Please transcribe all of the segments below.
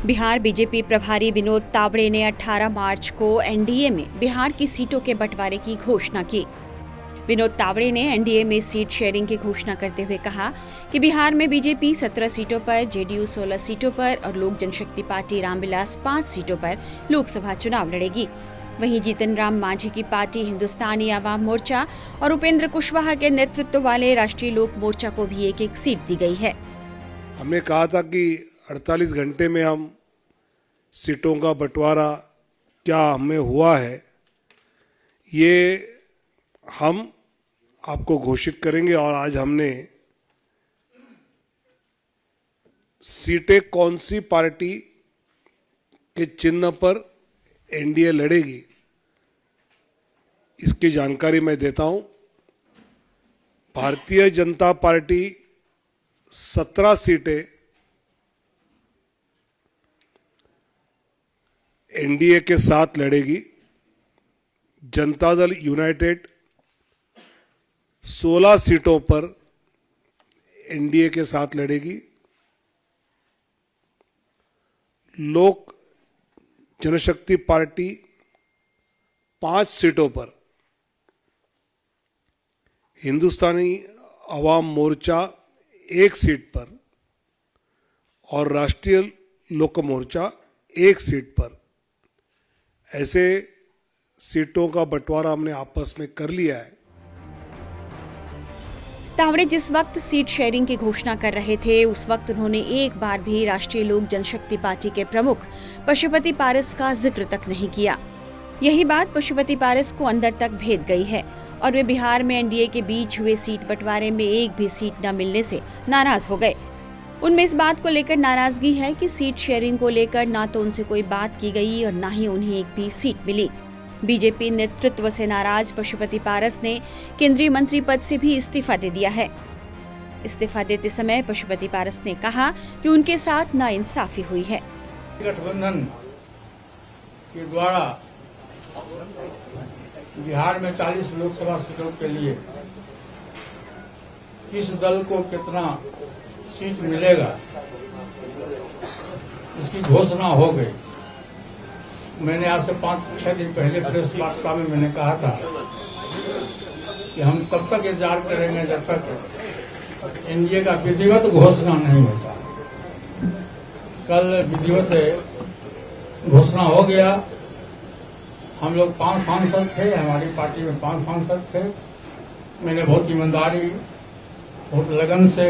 Bihar BJP प्रभारी विनोद तावड़े ने 18 मार्च को एनडीए में बिहार की सीटों के बंटवारे की घोषणा की। विनोद तावड़े ने एनडीए में सीट शेयरिंग की घोषणा करते हुए कहा कि बिहार में बीजेपी 17 सीटों पर, जेडीयू 16 सीटों पर और लोक जनशक्ति पार्टी रामविलास 5 सीटों पर लोकसभा चुनाव लड़ेगी। वहीं जीतन राम मांझी की पार्टी हिंदुस्तानी आवाम मोर्चा और उपेंद्र कुशवाहा के नेतृत्व वाले राष्ट्रीय लोक मोर्चा को भी एक सीट दी गई है। हमने कहा था कि 48 घंटे में हम सीटों का बंटवारा क्या हमें हुआ है, ये हम आपको घोषित करेंगे। और आज हमने सीटें कौन सी पार्टी के चिन्ह पर एनडीए लड़ेगी, इसकी जानकारी मैं देता हूं। भारतीय जनता पार्टी 17 सीटें एनडीए के साथ लड़ेगी। जनता दल यूनाइटेड 16 सीटों पर एनडीए के साथ लड़ेगी। लोक जनशक्ति पार्टी 5 सीटों पर, हिंदुस्तानी अवाम मोर्चा 1 सीट पर और राष्ट्रीय लोक मोर्चा 1 सीट पर, ऐसे सीटों का बंटवारा हमने आपस में कर लिया है। तावड़े जिस वक्त सीट शेयरिंग की घोषणा कर रहे थे, उस वक्त उन्होंने एक बार भी राष्ट्रीय लोक जनशक्ति पार्टी के प्रमुख पशुपति पारस का जिक्र तक नहीं किया। यही बात पशुपति पारस को अंदर तक भेद गई है और वे बिहार में एनडीए के बीच हुए सीट बंटवारे में एक भी सीट न मिलने से नाराज हो गए। उनमें इस बात को लेकर नाराजगी है कि सीट शेयरिंग को लेकर ना तो उनसे कोई बात की गई और ना ही उन्हें एक भी सीट मिली। बीजेपी नेतृत्व से नाराज पशुपति पारस ने केंद्रीय मंत्री पद से भी इस्तीफा दे दिया है। इस्तीफा देते समय पशुपति पारस ने कहा कि उनके साथ नाइंसाफी हुई है। गठबंधन के द्वारा बिहार में 40 लोकसभा सीटों के लिए किस दल को कितना सीट मिलेगा, इसकी घोषणा हो गई। मैंने आज से 5-6 दिन पहले प्रेस वार्ता में मैंने कहा था कि हम तब तक इंतजार करेंगे जब तक एनडीए का विधिवत घोषणा नहीं होता। कल विधिवत घोषणा हो गया। हम लोग 5 सांसद थे, हमारी पार्टी में 5 सांसद थे। मैंने बहुत ईमानदारी, बहुत लगन से,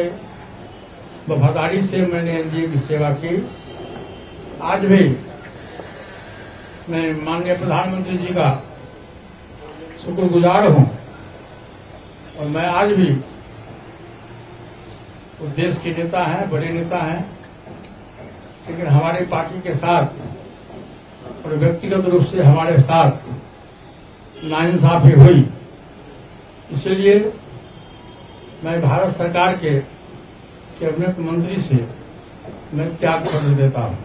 वफादारी से मैंने एनडीए की सेवा की। आज भी मैं माननीय प्रधानमंत्री जी का शुक्रगुजार हूं और मैं आज भी वो देश के नेता हैं, बड़े नेता हैं, लेकिन हमारी पार्टी के साथ और व्यक्तिगत रूप से हमारे साथ नाइंसाफी हुई। इसलिए मैं भारत सरकार के कैबिनेट मंत्री से मैं त्याग पत्र देता हूं।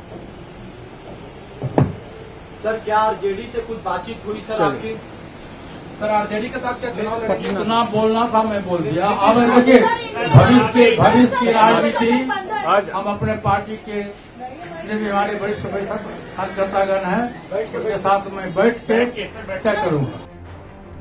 सर, क्या आरजेडी से कुछ बातचीत हुई सर आपकी? सर, आरजेडी के साथ क्या चुनाव लड़ेंगे? जितना बोलना था मैं बोल दिया। अब देखिए, भविष्य की राजनीति हम अपने पार्टी के जितने भी हमारे वरिष्ठ कार्यकर्तागण हैं, उनके साथ मैं बैठ के तय करूंगा।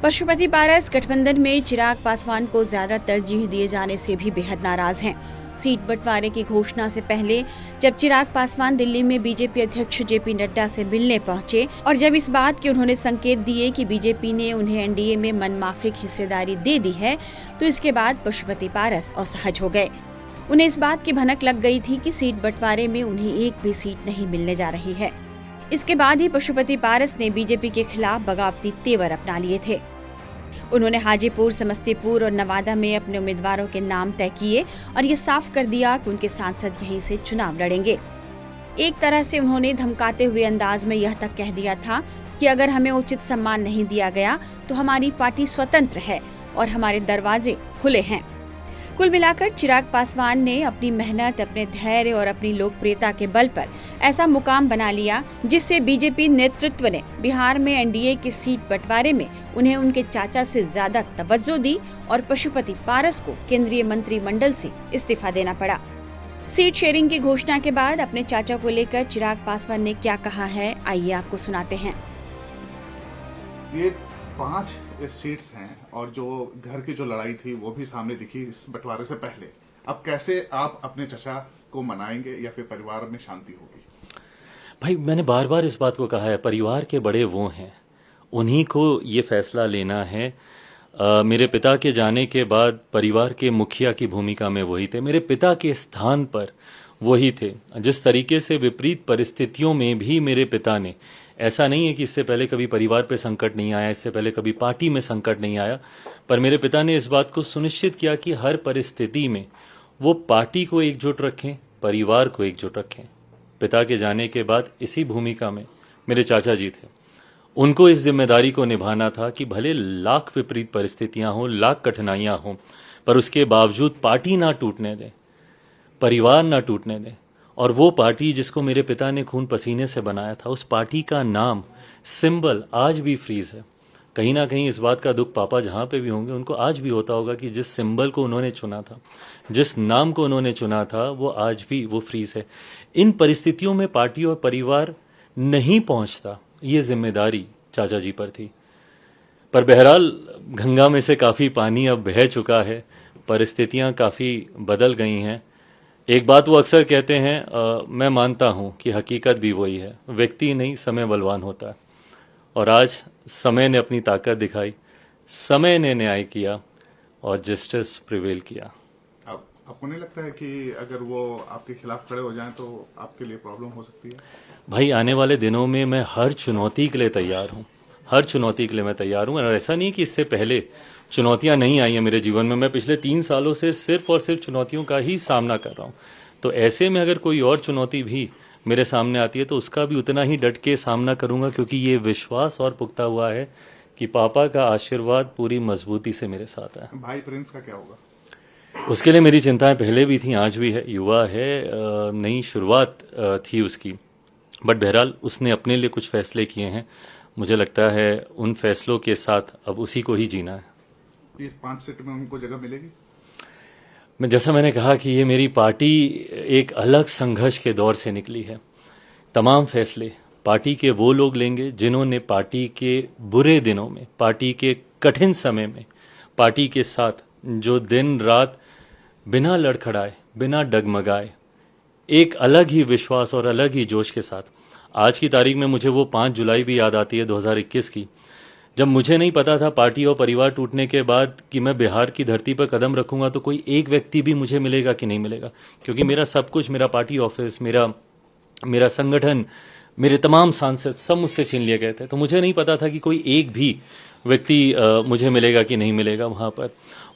पशुपति पारस गठबंधन में चिराग पासवान को ज्यादा तरजीह दिए जाने से भी बेहद नाराज हैं। सीट बंटवारे की घोषणा से पहले जब चिराग पासवान दिल्ली में बीजेपी अध्यक्ष जेपी नड्डा से मिलने पहुंचे और जब इस बात के उन्होंने संकेत दिए कि बीजेपी ने उन्हें एनडीए में मनमाफिक हिस्सेदारी दे दी है, तो इसके बाद पशुपति पारस असहज हो गए। उन्हें इस बात की भनक लग गई थी कि सीट बंटवारे में उन्हें एक भी सीट नहीं मिलने जा रही है। इसके बाद ही पशुपति पारस ने बीजेपी के खिलाफ बगावती तेवर अपना लिए थे। उन्होंने हाजीपुर, समस्तीपुर और नवादा में अपने उम्मीदवारों के नाम तय किए और ये साफ कर दिया कि उनके सांसद यहीं से चुनाव लड़ेंगे। एक तरह से उन्होंने धमकाते हुए अंदाज में यह तक कह दिया था कि अगर हमें उचित सम्मान नहीं दिया गया तो हमारी पार्टी स्वतंत्र है और हमारे दरवाजे खुले हैं। कुल मिलाकर चिराग पासवान ने अपनी मेहनत, अपने धैर्य और अपनी लोकप्रियता के बल पर ऐसा मुकाम बना लिया जिससे बीजेपी नेतृत्व ने बिहार में एनडीए की सीट बंटवारे में उन्हें उनके चाचा से ज्यादा तवज्जो दी और पशुपति पारस को केंद्रीय मंत्रिमंडल से इस्तीफा देना पड़ा। सीट शेयरिंग की घोषणा के बाद अपने चाचा को लेकर चिराग पासवान ने क्या कहा है, आइए आपको सुनाते हैं। ये 5 सीट्स हैं और जो घर की जो लड़ाई थी वो भी सामने दिखी इस बंटवारे से पहले। अब कैसे आप अपने चचा को मनाएंगे या फिर परिवार में शांति होगी? भाई मैंने बार बार इस बात को कहा है, परिवार के बड़े वो हैं, उन्हीं को ये फैसला लेना है। मेरे पिता के जाने के बाद परिवार के मुखिया की भूमिका में वही थे, मेरे पिता के स्थान पर वही थे। जिस तरीके से विपरीत परिस्थितियों में भी मेरे पिता ने, ऐसा नहीं है कि इससे पहले कभी परिवार पे संकट नहीं आया, इससे पहले कभी पार्टी में संकट नहीं आया, पर मेरे पिता ने इस बात को सुनिश्चित किया कि हर परिस्थिति में वो पार्टी को एकजुट रखें, परिवार को एकजुट रखें। पिता के जाने के बाद इसी भूमिका में मेरे चाचा जी थे। उनको इस जिम्मेदारी को निभाना था कि भले लाख विपरीत परिस्थितियां हों, लाख कठिनाइयां हों, पर उसके बावजूद पार्टी ना टूटने दें, परिवार ना टूटने दें। और वो पार्टी जिसको मेरे पिता ने खून पसीने से बनाया था, उस पार्टी का नाम, सिंबल आज भी फ्रीज है। कहीं ना कहीं इस बात का दुख पापा जहां पे भी होंगे उनको आज भी होता होगा कि जिस सिंबल को उन्होंने चुना था, जिस नाम को उन्होंने चुना था, वो आज भी वो फ्रीज है। इन परिस्थितियों में पार्टी और परिवार नहीं पहुंचता, ये जिम्मेदारी चाचा जी पर थी। पर बहरहाल गंगा में से काफ़ी पानी अब बह चुका है, परिस्थितियां काफ़ी बदल गई हैं। एक बात वो अक्सर कहते हैं, मैं मानता हूं कि हकीकत भी वही है, व्यक्ति नहीं समय बलवान होता है। और आज समय ने अपनी ताकत दिखाई, समय ने न्याय किया और जस्टिस प्रिवेल किया। अब आपको नहीं लगता है कि अगर वो आपके खिलाफ खड़े हो जाएं तो आपके लिए प्रॉब्लम हो सकती है? भाई आने वाले दिनों में मैं हर चुनौती के लिए तैयार हूँ, हर चुनौती के लिए मैं तैयार हूँ। और ऐसा नहीं कि इससे पहले चुनौतियां नहीं आई हैं मेरे जीवन में, मैं पिछले 3 सालों से सिर्फ और सिर्फ चुनौतियों का ही सामना कर रहा हूँ। तो ऐसे में अगर कोई और चुनौती भी मेरे सामने आती है तो उसका भी उतना ही डट के सामना करूंगा, क्योंकि ये विश्वास और पुख्ता हुआ है कि पापा का आशीर्वाद पूरी मजबूती से मेरे साथ है। भाई प्रिंस का क्या होगा? उसके लिए मेरी चिंताएं पहले भी थी, आज भी है। युवा है, नई शुरुआत थी उसकी, बट बहरहाल उसने अपने लिए कुछ फैसले किए हैं। मुझे लगता है उन फैसलों के साथ अब उसी को ही जीना है। इस 5 सीट में उनको जगह मिलेगी? जैसा मैंने कहा कि ये मेरी पार्टी एक अलग संघर्ष के दौर से निकली है। तमाम फैसले पार्टी के वो लोग लेंगे जिन्होंने पार्टी के बुरे दिनों में, पार्टी के कठिन समय में पार्टी के साथ जो दिन रात बिना लड़खड़ाए, बिना डगमगाए, एक अलग ही विश्वास और अलग ही जोश के साथ। आज की तारीख में मुझे वो 5 जुलाई भी याद आती है 2021 की, जब मुझे नहीं पता था पार्टी और परिवार टूटने के बाद कि मैं बिहार की धरती पर कदम रखूंगा तो कोई एक व्यक्ति भी मुझे मिलेगा कि नहीं मिलेगा, क्योंकि मेरा सब कुछ, मेरा पार्टी ऑफिस, मेरा संगठन, मेरे तमाम सांसद सब मुझसे छीन लिए गए थे। तो मुझे नहीं पता था कि कोई एक भी व्यक्ति मुझे मिलेगा कि नहीं मिलेगा वहां पर।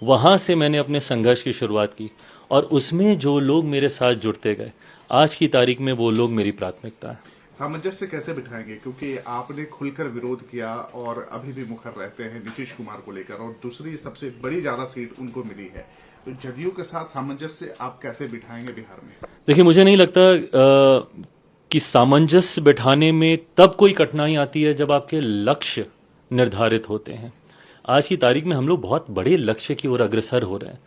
वहां से मैंने अपने संघर्ष की शुरुआत की और उसमें जो लोग मेरे साथ जुड़ते गए, आज की तारीख में वो लोग मेरी प्राथमिकता है। सामंजस्य कैसे बिठाएंगे, क्योंकि आपने खुलकर विरोध किया और अभी भी मुखर रहते हैं नीतीश कुमार को लेकर, और दूसरी सबसे बड़ी ज्यादा सीट उनको मिली है, तो जदयू के साथ सामंजस्य आप कैसे बिठाएंगे बिहार में? देखिए, मुझे नहीं लगता कि सामंजस्य बिठाने में तब कोई कठिनाई आती है जब आपके लक्ष्य निर्धारित होते हैं। आज की तारीख में हम लोग बहुत बड़े लक्ष्य की ओर अग्रसर हो रहे हैं।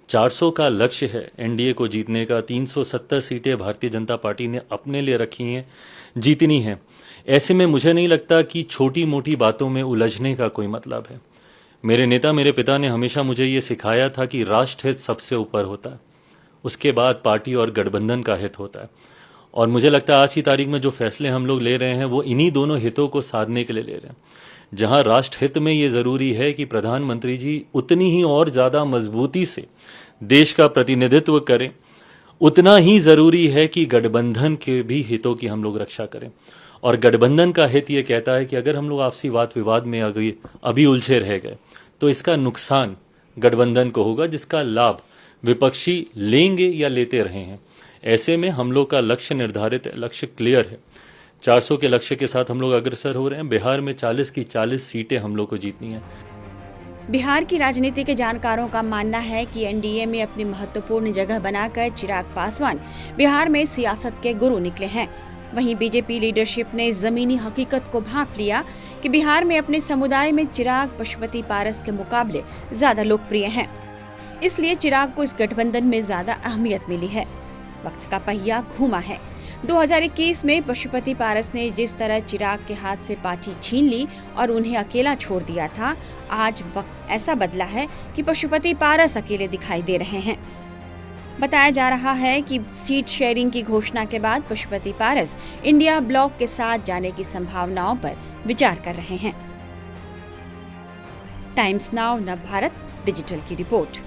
400 का लक्ष्य है एनडीए को जीतने का, 370 सीटें भारतीय जनता पार्टी ने अपने लिए रखी हैं, जीतनी है। ऐसे में मुझे नहीं लगता कि छोटी मोटी बातों में उलझने का कोई मतलब है। मेरे नेता, मेरे पिता ने हमेशा मुझे ये सिखाया था कि राष्ट्र हित सबसे ऊपर होता है, उसके बाद पार्टी और गठबंधन का हित होता है। और मुझे लगता है आज की तारीख में जो फैसले हम लोग ले रहे हैं वो इन्हीं दोनों हितों को साधने के लिए ले रहे हैं। जहां राष्ट्र हित में ये जरूरी है कि प्रधानमंत्री जी उतनी ही और ज्यादा मजबूती से देश का प्रतिनिधित्व करें, उतना ही जरूरी है कि गठबंधन के भी हितों की हम लोग रक्षा करें। और गठबंधन का हित ये कहता है कि अगर हम लोग आपसी वाद विवाद में अभी उलझे रह गए तो इसका नुकसान गठबंधन को होगा, जिसका लाभ विपक्षी लेंगे या लेते रहे हैं। ऐसे में हम लोग का लक्ष्य निर्धारित है, लक्ष्य क्लियर है। 400 के लक्ष्य के साथ हम लोग अग्रसर हो रहे हैं। बिहार में 40 की 40 सीटें हम लोग को जीतनी है। बिहार की राजनीति के जानकारों का मानना है कि एनडीए में अपनी महत्वपूर्ण जगह बनाकर चिराग पासवान बिहार में सियासत के गुरु निकले हैं। वहीं बीजेपी लीडरशिप ने जमीनी हकीकत को भांप लिया कि बिहार में अपने समुदाय में चिराग पशुपति पारस के मुकाबले ज्यादा लोकप्रिय हैं। इसलिए चिराग को इस गठबंधन में ज्यादा अहमियत मिली है। वक्त का पहिया घूमा है। 2021 में पशुपति पारस ने जिस तरह चिराग के हाथ से पार्टी छीन ली और उन्हें अकेला छोड़ दिया था, आज वक्त ऐसा बदला है कि पशुपति पारस अकेले दिखाई दे रहे हैं। बताया जा रहा है कि सीट शेयरिंग की घोषणा के बाद पशुपति पारस इंडिया ब्लॉक के साथ जाने की संभावनाओं पर विचार कर रहे हैं। टाइम्स नाउ नव भारत डिजिटल की रिपोर्ट।